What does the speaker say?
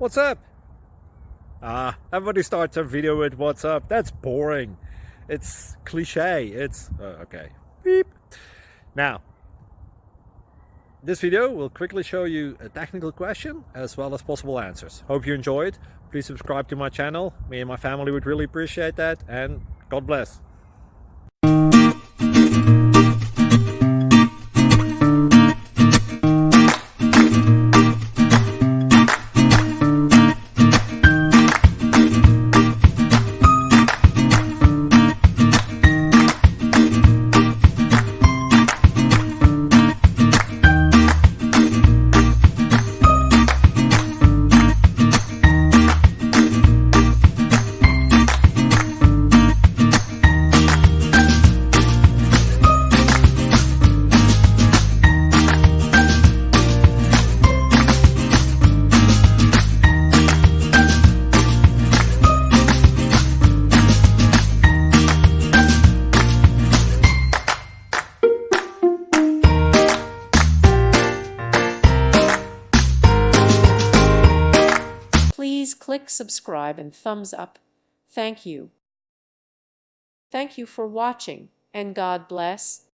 What's up? Everybody starts a video with what's up. That's boring. It's cliche. It's okay. Beep. Now, this video will quickly show you a technical question as well as possible answers. Hope you enjoyed. Please subscribe to my channel. Me and my family would really appreciate that, and God bless. Please click subscribe and thumbs up. Thank you. Thank you for watching, and God bless.